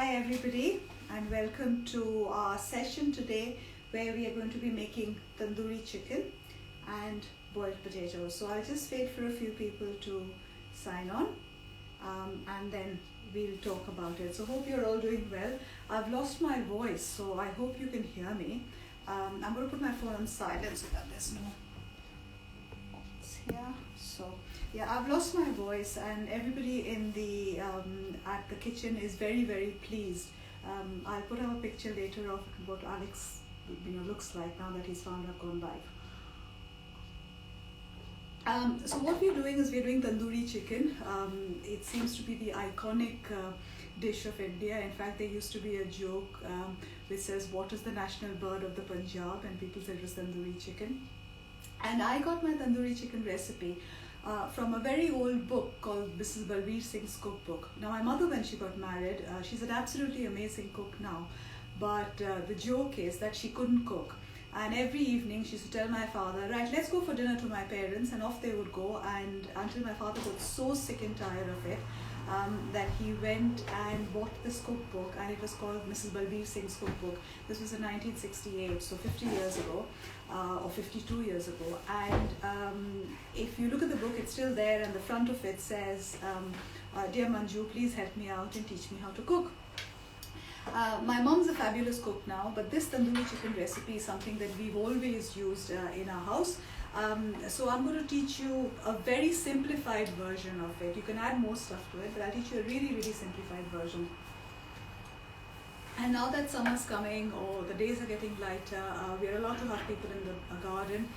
Hi everybody and welcome to our session today where we are going to be making tandoori chicken and boiled potatoes. So I'll just wait for a few people to sign on and then we'll talk about it. So hope you're all doing well. I've lost my voice, so I hope you can hear me. I'm going to put my phone on silent so that there's no noise here. So yeah, I've lost my voice and everybody in the at the kitchen is very pleased. I'll put up a picture later of what Alex looks like now that he's found I've gone live. So what we're doing is we're doing tandoori chicken. It seems to be the iconic dish of India. In fact, there used to be a joke which says, what is the national bird of the Punjab? And people said it was tandoori chicken. And I got my tandoori chicken recipe from a very old book called Mrs. Balbir Singh's cookbook. Now my mother, when she got married, she's an absolutely amazing cook now, but the joke is that she couldn't cook. And every evening she used to tell my father, right, let's go for dinner to my parents, and off they would go, and until my father got so sick and tired of it that he went and bought this cookbook, and it was called Mrs. Balbir Singh's cookbook. This was in 1968, so 50 years ago or 52 years ago. And if you look at the book, it's still there, and the front of it says, dear Manju, please help me out and teach me how to cook. My mom's a fabulous cook now, but this tandoori chicken recipe is something that we've always used in our house. So I'm going to teach you a very simplified version of it. You can add more stuff to it, but I'll teach you a really simplified version. And now that summer's coming, or the days are getting lighter, we're allowed to have people in the garden.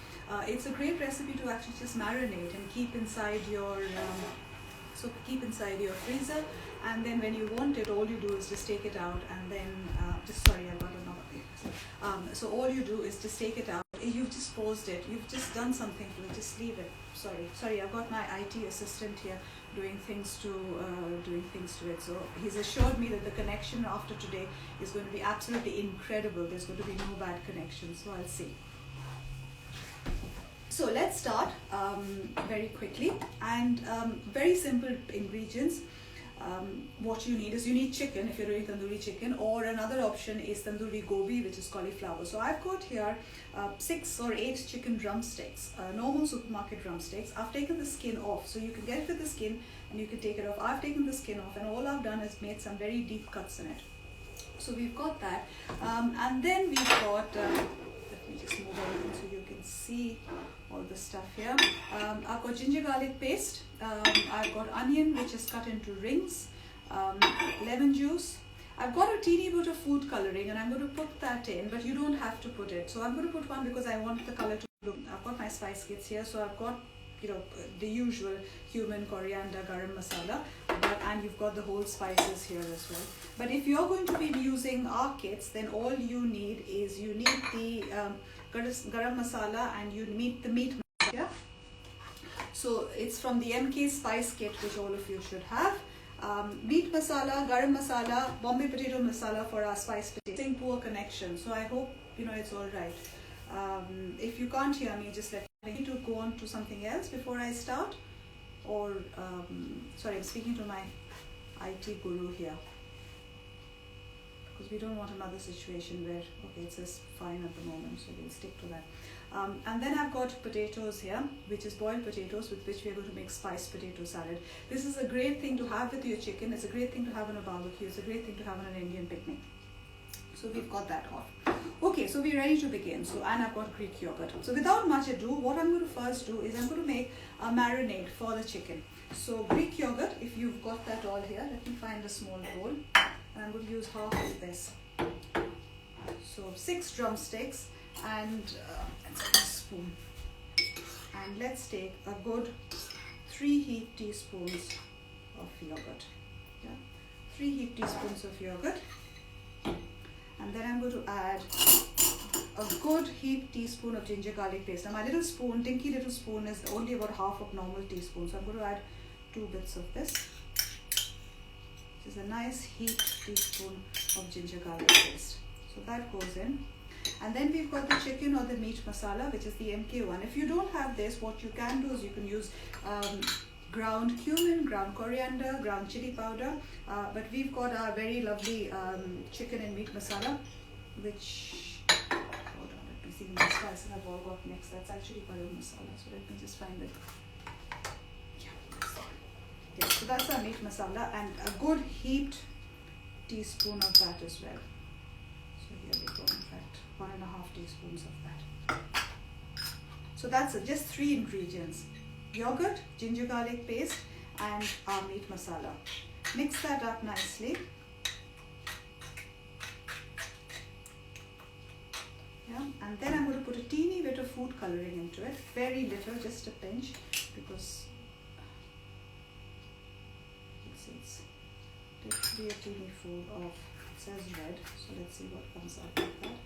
It's a great recipe to actually just marinate and keep inside your freezer, and then when you want it, all you do is just take it out and then I've got another thing. So all you do is just take it out. You've just paused it. You've just done something to it. Just leave it. Sorry. I've got my IT assistant here doing things to it. So he's assured me that the connection after today is going to be absolutely incredible. There's going to be no bad connection. So I'll see. So let's start very quickly, and very simple ingredients. What you need is you need chicken if you're doing tandoori chicken, or another option is tandoori gobi, which is cauliflower. So I've got here 6 or 8 chicken drumsticks, normal supermarket drumsticks. I've taken the skin off, so you can get it with the skin and you can take it off. I've taken the skin off, and all I've done is made some very deep cuts in it. So we've got that, and then we've got let me just move everything so you can see all the stuff here. I've got ginger garlic paste, I've got onion which is cut into rings, lemon juice. I've got a teeny bit of food coloring, and I'm going to put that in, but you don't have to put it. So I'm going to put one because I want the color to look. I've got my spice kits here, so I've got the usual cumin, coriander, garam masala, and you've got the whole spices here as well. But if you're going to be using our kits, then all you need is the garam masala, and you need the meat masala. Yeah? So it's from the MK spice kit, which all of you should have. Meat masala, garam masala, Bombay potato masala for our spice potatoes. Poor connection, so I hope it's all right. If you can't hear me, just let me. I need to go on to something else before I start, or sorry, I'm speaking to my IT guru here, because we don't want another situation where it says fine at the moment, so we'll stick to that. And then I've got potatoes here, which is boiled potatoes, with which we are going to make spiced potato salad. This is a great thing to have with your chicken. It's a great thing to have on a barbecue. It's a great thing to have on an Indian picnic. So we've got that off. Okay, so we're ready to begin. So, and I've got Greek yogurt. So without much ado, what I'm going to first do is I'm going to make a marinade for the chicken. So Greek yogurt, if you've got that all here, let me find a small bowl. And I'm going to use half of this. So 6 drumsticks and a spoon. And let's take a good 3 heaped teaspoons of yogurt. Yeah? 3 heaped teaspoons of yogurt. And then I'm going to add a good heaped teaspoon of ginger garlic paste. Now my little spoon, dinky little spoon, is only about half of normal teaspoon. So I'm going to add 2 bits of this. This is a nice heaped teaspoon of ginger garlic paste. So that goes in. And then we've got the chicken or the meat masala, which is the MK one. If you don't have this, what you can do is you can use ground cumin, ground coriander, ground chili powder, but we've got our very lovely chicken and meat masala, which, hold on, let me see the spices I've all got mixed. That's actually garam masala, so let me just find it. Yeah, so that's our meat masala, and a good heaped teaspoon of that as well. So here we go, in fact 1.5 teaspoons of that. So that's it, just 3 ingredients: yogurt, ginger garlic paste, and our meat masala. Mix that up nicely. Yeah, and then I'm going to put a teeny bit of food coloring into it, very little, just a pinch, because it's literally a teeny full of, it says red, so let's see what comes out of that.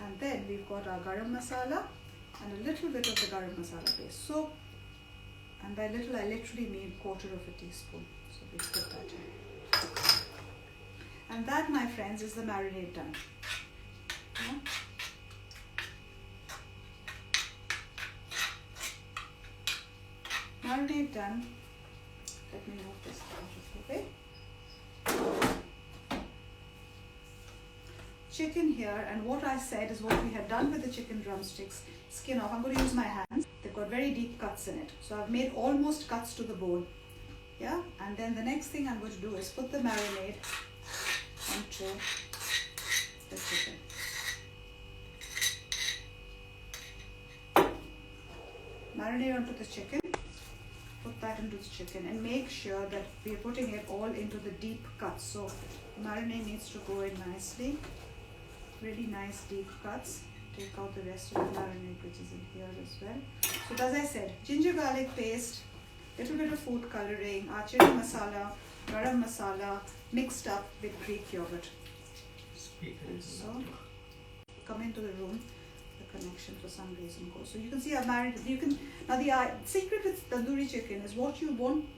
And then we've got our garam masala and a little bit of the garam masala paste. So, and by little I literally mean 1/4 teaspoon. So we put that in. And that, my friends, is the marinade done. Yeah. Marinade done. Let me move this out of the way. Chicken here, and what I said is what we had done with the chicken drumsticks. Skin off. I'm going to use my hands. They've got very deep cuts in it. So I've made almost cuts to the bone. Yeah, and then the next thing I'm going to do is put the marinade onto the chicken. Marinade onto the chicken. Put that into the chicken and make sure that we are putting it all into the deep cuts. So marinade needs to go in nicely. Really nice deep cuts. Take out the rest of the marinade which is in here as well. So as I said, ginger garlic paste, little bit of food coloring, our chili masala, garam masala mixed up with Greek yogurt. So come into the room. The connection for some reason goes. So you can see I've marinated. You can now the secret with tandoori chicken is what you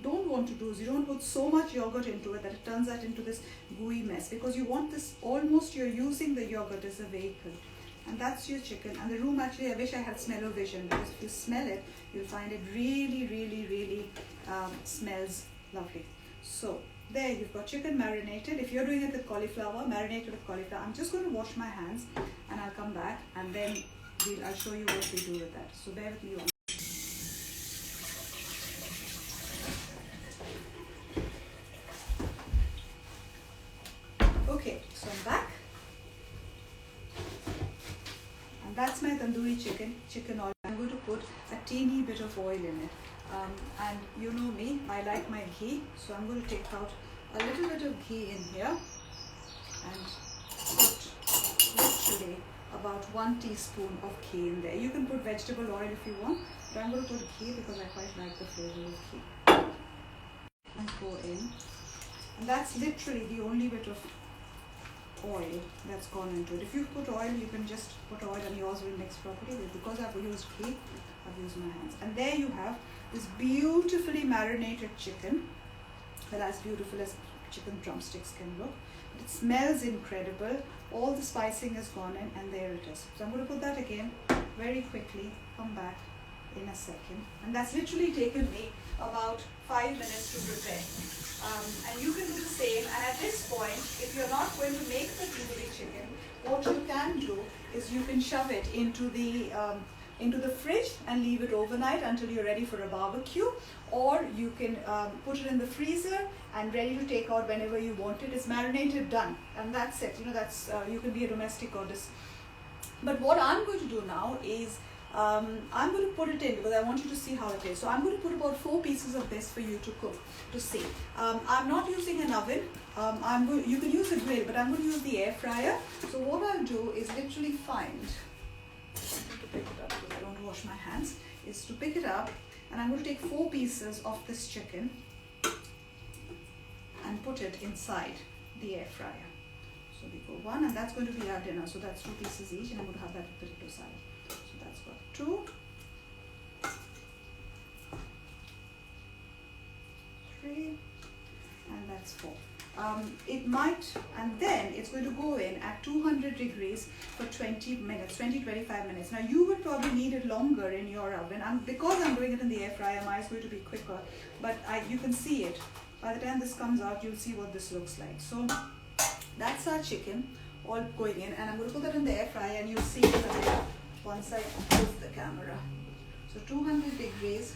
don't want to do is you don't put so much yogurt into it that it turns that into this gooey mess, because you want this almost, you're using the yogurt as a vehicle. And that's your chicken. And the room, actually, I wish I had smell-o-vision, because if you smell it, you'll find it really smells lovely. So there, you've got chicken marinated. If you're doing it with cauliflower, marinated with cauliflower, I'm just going to wash my hands and I'll come back and then I'll show you what we do with that. So bear with me one. Okay, so I'm back. And that's my tandoori chicken oil. I'm going to put a teeny bit of oil in it. And you know me, I like my ghee, so I'm going to take out a little bit of ghee in here and put literally about 1 teaspoon of ghee in there. You can put vegetable oil if you want, but I'm going to put ghee because I quite like the flavor of ghee. And go in, and that's literally the only bit of oil that's gone into it. If you put oil, you can just put oil and yours will mix properly. But because I've used ghee, I've used my hands. And there you have this beautifully marinated chicken. Well, as beautiful as chicken drumsticks can look. But it smells incredible. All the spicing has gone in, and there it is. So I'm going to put that again very quickly. Come back in a second. And that's literally taken me about 5 minutes to prepare. And you can do the same. And at this point, if you're not going to make the tandoori chicken, what you can do is you can shove it into the fridge and leave it overnight until you're ready for a barbecue, or you can put it in the freezer and ready to take out whenever you want it. It's marinated, done, and that's it. You know, that's you can be a domestic or this. But what I'm going to do now is I'm going to put it in because I want you to see how it is. So I'm going to put about 4 pieces of this for you to cook, to see. I'm not using an oven. You can use a grill, but I'm going to use the air fryer. So what I'll do is literally find, to pick it up because I don't wash my hands, is to pick it up, and I'm going to take 4 pieces of this chicken and put it inside the air fryer. So we go 1, and that's going to be our dinner. So that's 2 pieces each, and I'm going to have that with potato salad. So that's got 2, 3, and that's that's 4. It might, and then it's going to go in at 200 degrees for 20 minutes, 20-25 minutes. Now you would probably need it longer in your oven, and because I'm doing it in the air fryer, mine is going to be quicker, but you can see it. By the time this comes out, you'll see what this looks like. So that's our chicken all going in, and I'm going to put that in the air fryer, and you'll see it once I move the camera. So 200 degrees,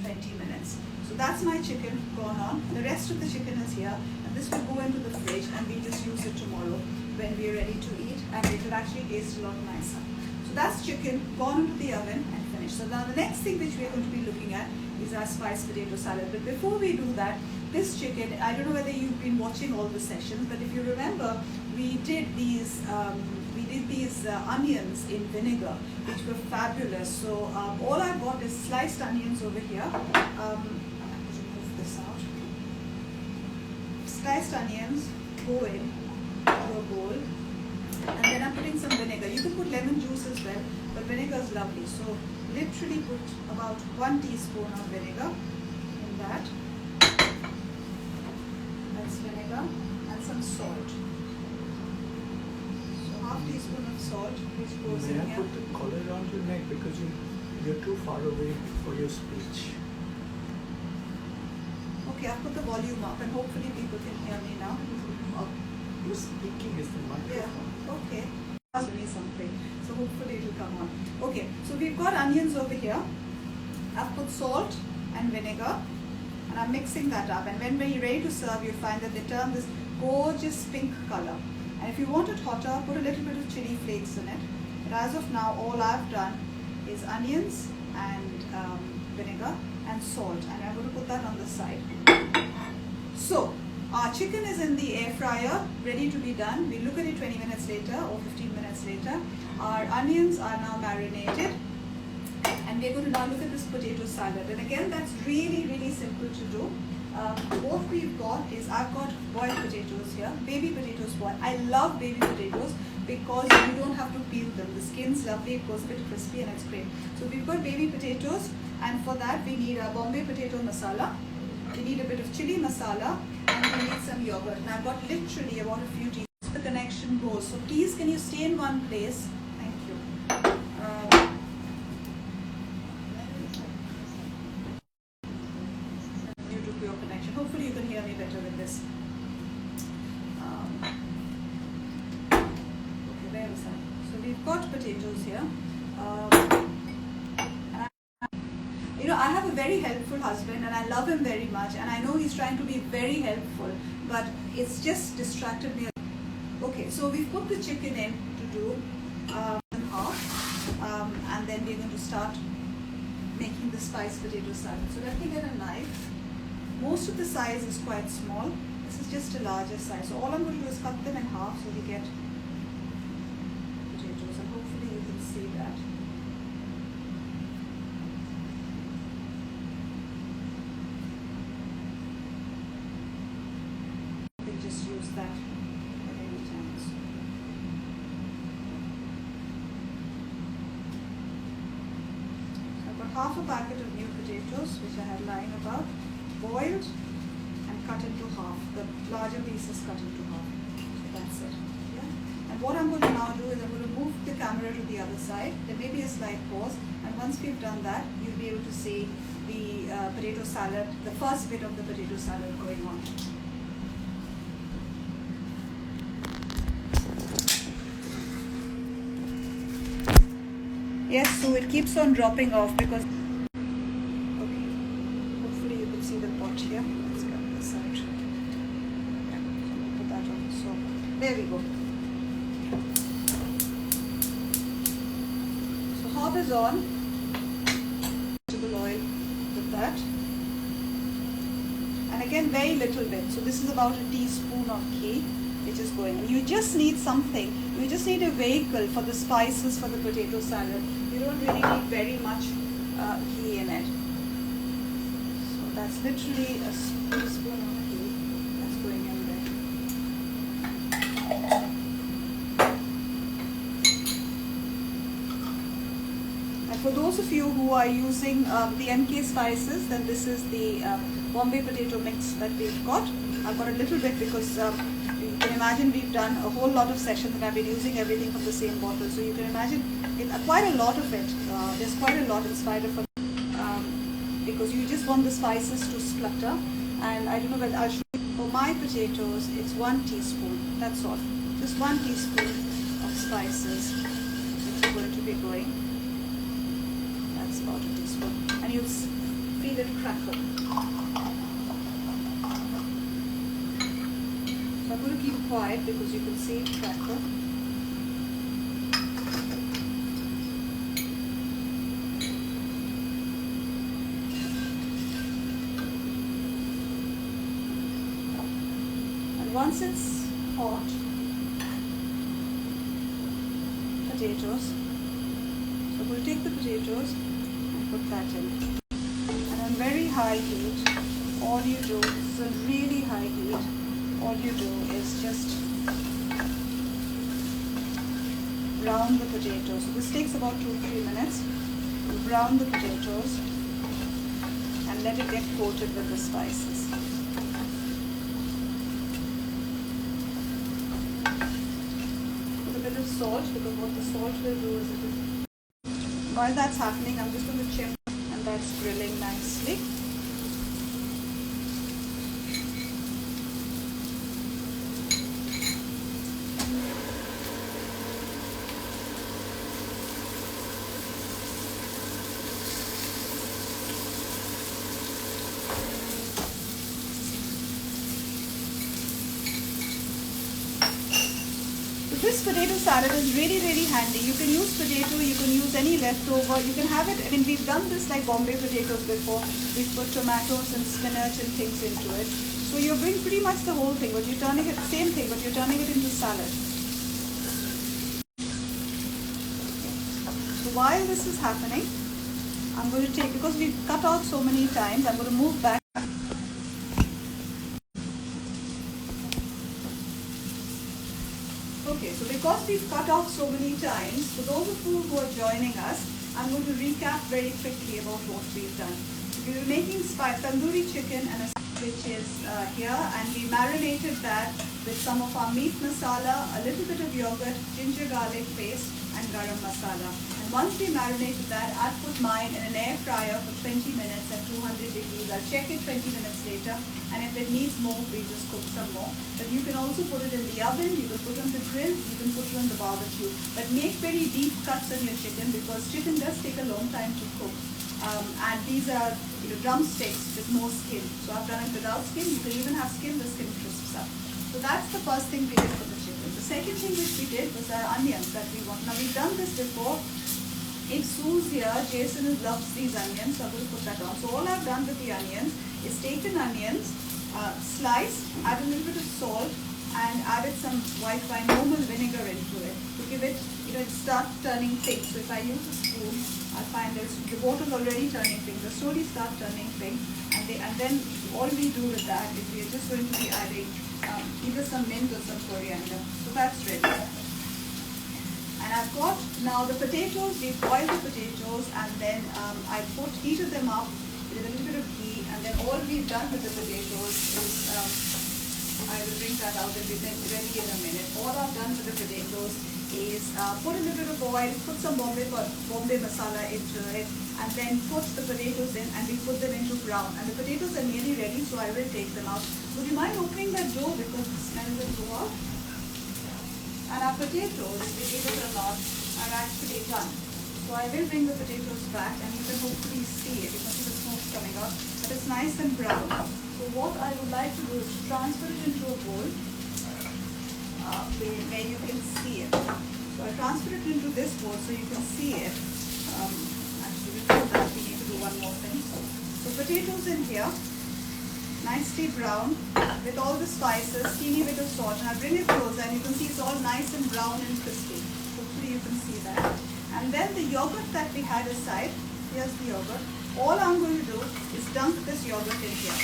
20 minutes. So that's my chicken gone on. The rest of the chicken is here, and this will go into the fridge, and we just use it tomorrow when we are ready to eat, and it will actually taste a lot nicer. So that's chicken gone into the oven and finished. So now the next thing which we are going to be looking at is our spiced potato salad. But before we do that, this chicken, I don't know whether you've been watching all the sessions, but if you remember, we did these onions in vinegar, which were fabulous. So all I've got is sliced onions over here. I'm going to move this out. Sliced onions go in to a bowl, and then I'm putting some vinegar. You can put lemon juice as well, but vinegar is lovely. So literally put about 1 teaspoon of vinegar in that. That's vinegar, and some salt. Half teaspoon of salt, which goes in here. May I put the collar around your neck because you're too far away for your speech. Okay, I've put the volume up, and hopefully people can hear me now. You're speaking is the microphone. Yeah, okay. Ask me something, so hopefully it will come on. Okay, so we've got onions over here. I've put salt and vinegar, and I'm mixing that up. And when we're ready to serve, you'll find that they turn this gorgeous pink color. And if you want it hotter, put a little bit of chili flakes in it. But as of now, all I've done is onions and vinegar and salt. And I'm going to put that on the side. So, our chicken is in the air fryer, ready to be done. We look at it 20 minutes later or 15 minutes later. Our onions are now marinated. And we're going to now look at this potato salad. And again, that's really, really simple to do. What we've got is, I've got boiled potatoes here, baby potatoes boiled. I love baby potatoes because you don't have to peel them. The skin's lovely, it goes a bit crispy, and it's great. So we've got baby potatoes, and for that we need a Bombay potato masala. We need a bit of chili masala, and we need some yogurt. And I've got literally about a few teaspoons. The connection goes. So please, can you stay in one place? Thank you. Your connection. Hopefully you can hear me better with this. Okay, where was I? So we've got potatoes here. I have a very helpful husband, and I love him very much, and I know he's trying to be very helpful, but it's just distracted me. Okay, so we've put the chicken in to do in half, and then we're going to start making the spiced potato salad. So let me get a knife. Most of the size is quite small. This is just a larger size. So all I'm going to do is cut them in half so we get potatoes, and hopefully you can see that. We just use that at any time. So I've got half a packet of new potatoes which I had lying about, boiled and cut into half. The larger pieces cut into half. So that's it. Yeah? And what I'm going to now do is I'm going to move the camera to the other side. There may be a slight pause, and once we've done that, you'll be able to see the potato salad, the first bit of the potato salad going on. Yes, so it keeps on dropping off because see the pot here. Let's get this out. Yeah, so put that on. So there we go. So hob is on. Vegetable oil with that. And again, very little bit. So this is about a teaspoon of ghee, which is going in. You just need something. You just need a vehicle for the spices for the potato salad. You don't really need very much ghee in it. That's literally a teaspoon of ghee that's going in there. And for those of you who are using the MK spices, then this is the Bombay potato mix that we've got. I've got a little bit because you can imagine we've done a whole lot of sessions and I've been using everything from the same bottle. So you can imagine quite a lot of it. There's quite a lot in spite of because you just want the spices to splutter. And I don't know whether I'll show you. For my potatoes, it's 1 teaspoon. That's all. Just 1 teaspoon of spices which is going to be going. That's about a teaspoon. And you'll feel it crackle. So I'm going to keep quiet because you can see it crackle. Once it's hot, potatoes, so we'll take the potatoes and put that in. And on very high heat, all you do, this is a really high heat, all you do is just brown the potatoes. So this takes about 2-3 minutes. You brown the potatoes and let it get coated with the spices. Salt, because what the salt will do is while that's happening, I'm just going to check, and that's grilling nicely. This potato salad is really handy. You can use potato, you can use any leftover, you can have it, I mean we've done this like Bombay potatoes before. We've put tomatoes and spinach and things into it. So you're doing pretty much the whole thing, but you're turning it, same thing, but you're turning it into salad. So while this is happening, I'm going to take, because we've cut out so many times, I'm going to move back. Okay, so because we've cut off so many times, for those of you who are joining us, I'm going to recap very quickly about what we've done. We were making tandoori chicken and a which is here, and we marinated that with some of our meat masala, a little bit of yogurt, ginger garlic paste and garam masala. And once we marinated that, I put mine in an air fryer for 20 minutes at 200 degrees. I'll check it 20 minutes later, and if it needs more, we just cook some more. But you can also put it in the oven, you can put it on the grill, you can put it on the barbecue. But make very deep cuts on your chicken because chicken does take a long time to cook. And these are drumsticks with no skin. So I've done it without skin. You can even have skin, the skin crisps up. So that's the first thing we did for the chicken. The second thing which we did was our onions that we want. Now we've done this before. If Sue's here, Jason loves these onions, so I'm going to put that on. So all I've done with the onions is taken onions, sliced, add a little bit of salt, and added some white wine, normal vinegar into it to give it, start turning pink. So if I use a spoon, I find that the water's already turning pink. They slowly start turning pink, and then all we do with that is we are just going to be adding either some mint or some coriander. So that's ready. And I've got now the potatoes. We've boiled the potatoes, and then I heated them up with a little bit of ghee, and then all we've done with the potatoes is I will bring that out and be ready in a minute. All I've done with the potatoes is put a little bit of oil, put some Bombay masala into it, and then put the potatoes in, and we put them into brown. And the potatoes are nearly ready, so I will take them out. Would you mind opening that door because the smell will go out? And our potatoes, believe it or not, are actually done. So I will bring the potatoes back, and you can hopefully see it. You can see the smoke coming out, but it's nice and brown. So what I would like to do is transfer it into a bowl where you can see it. So I transfer it into this bowl so you can see it. Actually, before that, we need to do one more thing. So potatoes in here, nicely brown with all the spices, teeny bit of salt. And I bring it closer, and you can see it's all nice and brown and crispy. Hopefully you can see that. And then the yogurt that we had aside, here's the yogurt. All I'm going to do is dunk this yogurt in here.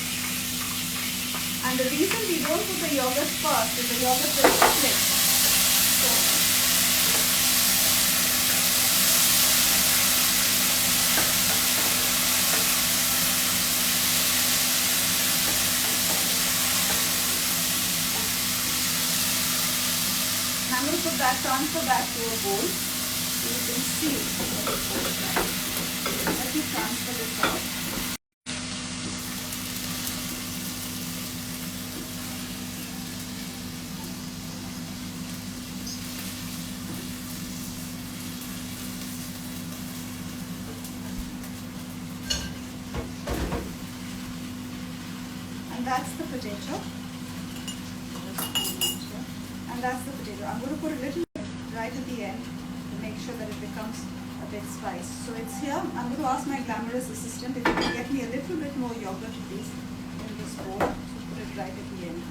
And the reason we don't put the yogurt first is the yogurt will split. to put that, transfer that to a bowl. So you can see what it looks like. Let me transfer this out. And that's the potato. And that's the potato. I'm going to put a little bit right at the end to make sure that it becomes a bit spiced. So it's here. I'm going to ask my glamorous assistant if you can get me a little bit more yogurt, please, in this bowl. So put it right at the end.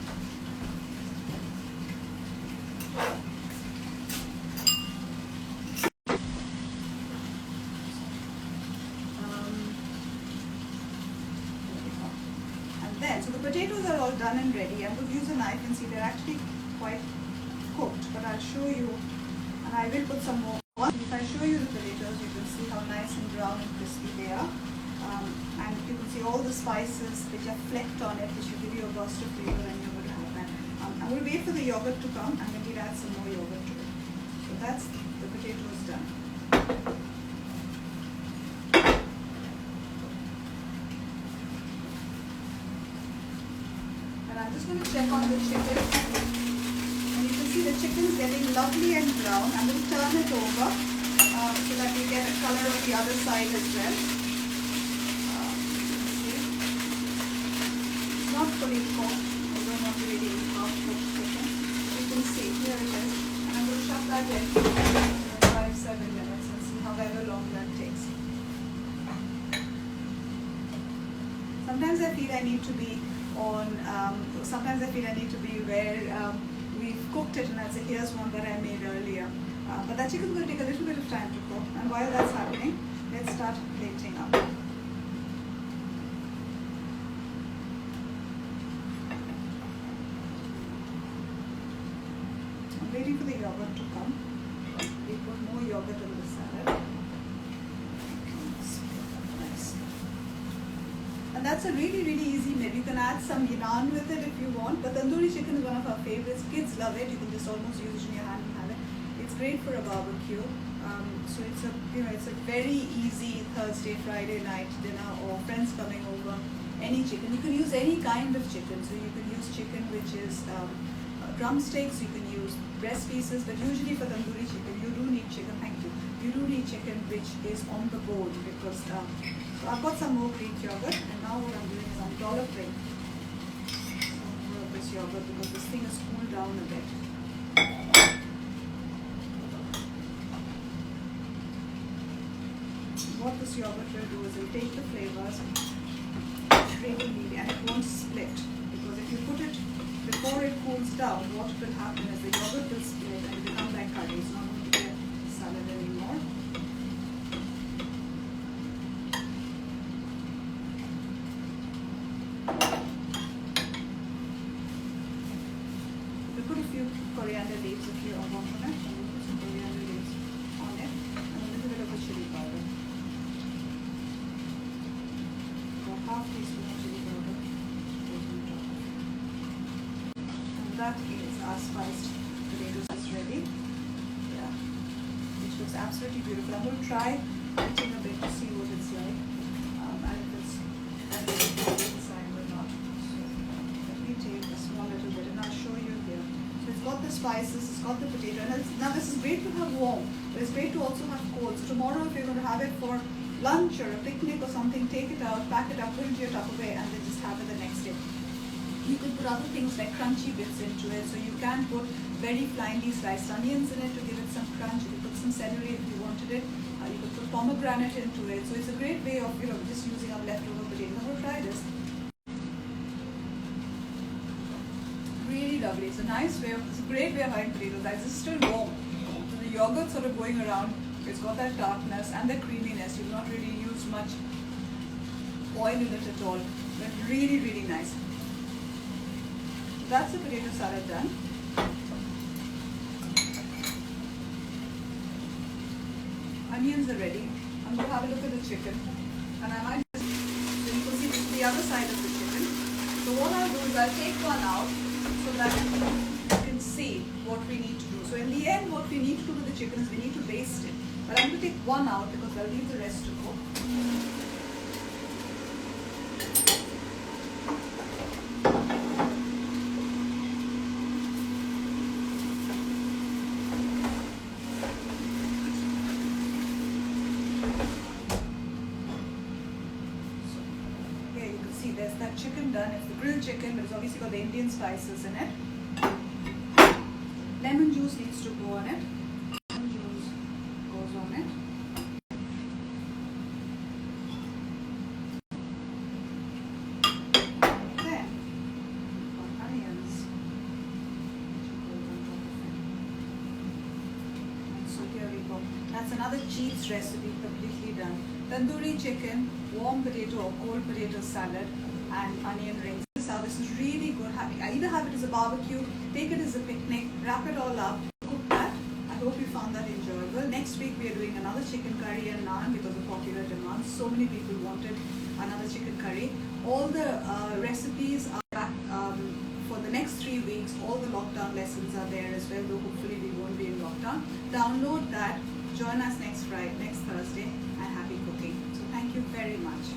So the potatoes are all done and ready. I'm going to use a knife and see they're actually quite cooked, but I'll show you, and I will put some more. If I show you the potatoes, you can see how nice and brown and crispy they are, and you can see all the spices which are flecked on it, which will give you a burst of flavor and you're going to have that. I'm going to wait for the yogurt to come and maybe add some more yogurt to it. So that's the potatoes done. I'm just going to check on the chicken, and you can see the chicken is getting lovely and brown. I'm going to turn it over so that we get a color of the other side as well. It's not fully cooked, although not really half-cooked chicken. You can see, here it is. And I'm going to shut that in for 5-7 minutes and see however long that takes. Sometimes I feel I need to be where we've cooked it and I'll say, here's one that I made earlier. But that chicken's going to take a little bit of time to cook. And while that's happening, let's start plating up. I'm waiting for the yogurt to come. We put more yogurt in the salad. And that's a really, really easy meal. You can add some naan with it if you want, but tandoori chicken is one of our favorites. Kids love it. You can just almost use it in your hand and have it. It's great for a barbecue. So it's a very easy Thursday, Friday night dinner, or friends coming over. Any chicken. You can use any kind of chicken. So you can use chicken which is drumsticks. You can use breast pieces, but usually for tandoori chicken, you do need chicken. Thank you. You do need chicken which is on the bone because. So I've got some more Greek yogurt, and now what I'm doing is I'm dolloping some more of this yogurt because this thing has cooled down a bit. What this yogurt will do is it will take the flavors really, and it won't split, because if you put it before it cools down, what will happen is the yogurt will split and it will become like curry. It's not going to be a salad anymore. Coriander leaves if you want on it. I'm going to put some coriander leaves on it and a little bit of the chili powder. About half teaspoon of chili powder goes on top. And that is our spiced potatoes is ready. Yeah, which looks absolutely beautiful. I'm going to try eating a bit to see what it's like, and if it's inside or not. So let me take a small little bit and I'll show you here. It's got the spices, it's got the potato, and now this is great to have warm, but it's great to also have cold. So tomorrow if you're going to have it for lunch or a picnic or something, take it out, pack it up, put it into your Tupperware, and then just have it the next day. You can put other things like crunchy bits into it, so you can put very finely sliced onions in it to give it some crunch. You can put some celery if you wanted it. You could put pomegranate into it. So it's a great way of just using up leftover potatoes. I'm going to try this. Really lovely. It's a great way of having potatoes. It's still warm. So the yogurt sort of going around, it's got that darkness and the creaminess. You've not really used much oil in it at all. But really, really nice. That's the potato salad done. Onions are ready. I'm going to have a look at the chicken. And I might just, so you can see this is the other side of the chicken. So what I'll do is I'll take one out so that you can see what we need to do. So in the end, what we need to do with the chicken is we need to baste it. But I'm going to take one out because I'll leave the rest to cook. See, there's that chicken done. It's the grilled chicken, but it's obviously got the Indian spices in it. Lemon juice needs to go on it. Lemon juice goes on it. Then, onions, which goes on top of it. And so here we go. That's another cheese recipe completely done. Tandoori chicken, warm potato or cold potato salad, and onion rings. This is really good. I either have it as a barbecue, take it as a picnic, wrap it all up, cook that. I hope you found that enjoyable. Next week we are doing another chicken curry and naan because of popular demand. So many people wanted another chicken curry. All the recipes are back for the next 3 weeks. All the lockdown lessons are there as well, though hopefully we won't be in lockdown. Download that. Join us next Thursday, and happy cooking. So thank you very much.